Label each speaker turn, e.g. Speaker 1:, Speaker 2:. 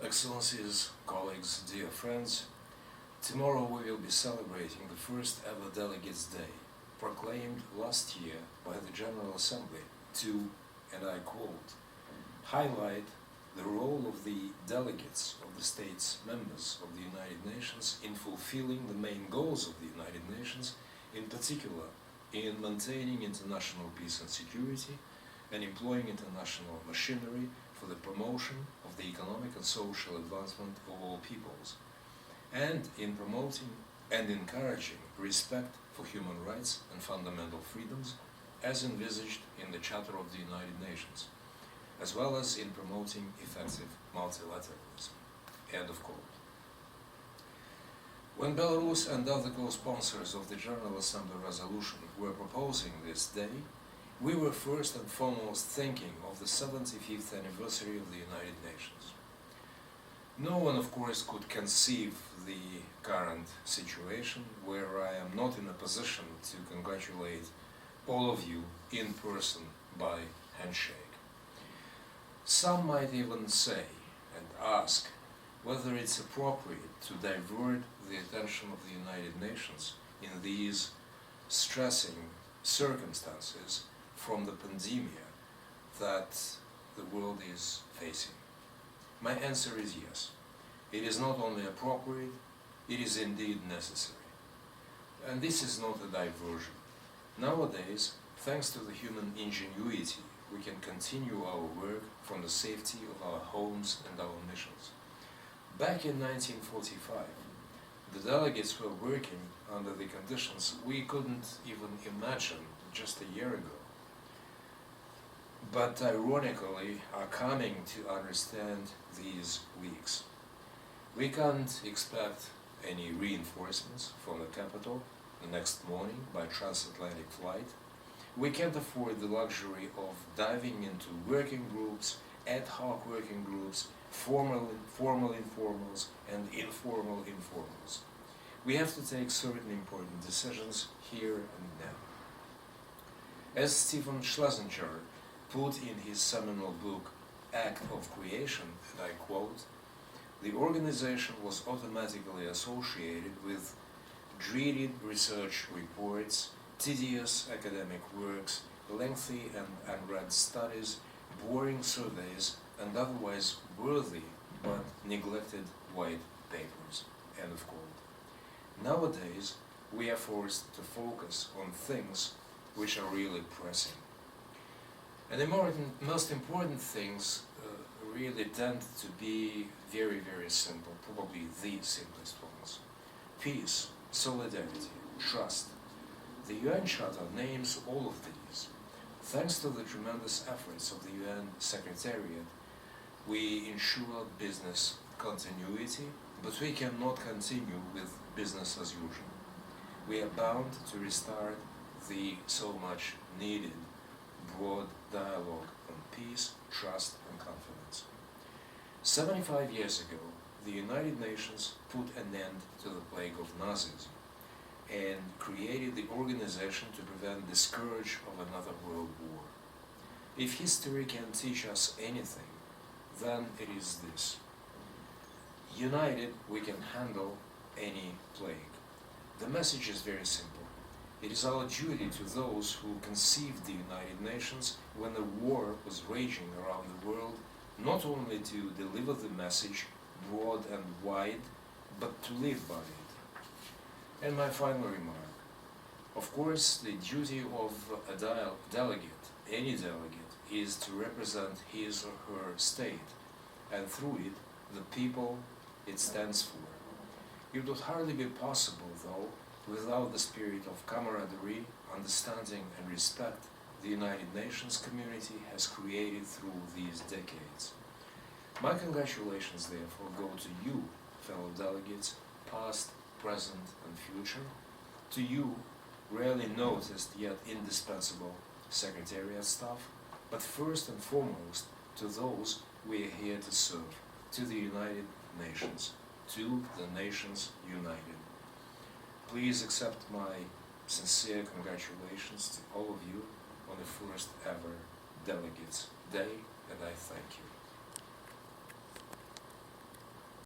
Speaker 1: Excellencies, colleagues, dear friends, tomorrow we will be celebrating the first ever Delegates' Day, proclaimed last year by the General Assembly to, and I quote, highlight the role of the delegates of the states members of the United Nations in fulfilling the main goals of the United Nations, in particular in maintaining international peace and security and employing international machinery for the promotion of the economic and social advancement of all peoples, and in promoting and encouraging respect for human rights and fundamental freedoms as envisaged in the Charter of the United Nations, as well as in promoting effective multilateralism. End of quote. When Belarus and other co-sponsors of the General Assembly resolution were proposing this day, we were first and foremost thinking of the 75th anniversary of the United Nations. No one, of course, could conceive the current situation where I am not in a position to congratulate all of you in person by handshake. Some might even say and ask whether it's appropriate to divert the attention of the United Nations in these stressing circumstances from the pandemia that the world is facing. My answer is yes. It is not only appropriate, it is indeed necessary. And this is not a diversion. Nowadays, thanks to the human ingenuity, we can continue our work from the safety of our homes and our missions. Back in 1945, the delegates were working under the conditions we couldn't even imagine just a year ago, but ironically are coming to understand these weeks. We can't expect any reinforcements from the capital the next morning by transatlantic flight. We can't afford the luxury of diving into working groups, ad hoc working groups, formal informals, and informal informals. We have to take certain important decisions here and now. As Stephen Schlesinger put in his seminal book, Act of Creation, and I quote, the organization was automatically associated with dreaded research reports, tedious academic works, lengthy and unread studies, boring surveys, and otherwise worthy but neglected white papers. End of quote. Nowadays, we are forced to focus on things which are really pressing. And the most important things really tend to be very, very simple, probably the simplest ones. Peace, solidarity, trust. The UN Charter names all of these. Thanks to the tremendous efforts of the UN Secretariat, we ensure business continuity, but we cannot continue with business as usual. We are bound to restart the so much needed broad dialogue on peace, trust, and confidence. 75 years ago, the United Nations put an end to the plague of Nazism and created the organization to prevent the scourge of another world war. If history can teach us anything, then it is this. United, we can handle any plague. The message is very simple. It is our duty to those who conceived the United Nations when the war was raging around the world, not only to deliver the message broad and wide, but to live by it. And my final remark. Of course, the duty of a delegate, any delegate, is to represent his or her state, and through it, the people it stands for. It would hardly be possible, though, without the spirit of camaraderie, understanding, and respect the United Nations community has created through these decades. My congratulations, therefore, go to you, fellow delegates, past, present, and future, to you, rarely noticed yet indispensable Secretariat staff, but first and foremost to those we are here to serve, to the United Nations, to the nations united. Please accept my sincere congratulations to all of you on the first ever Delegates' Day, and I thank you.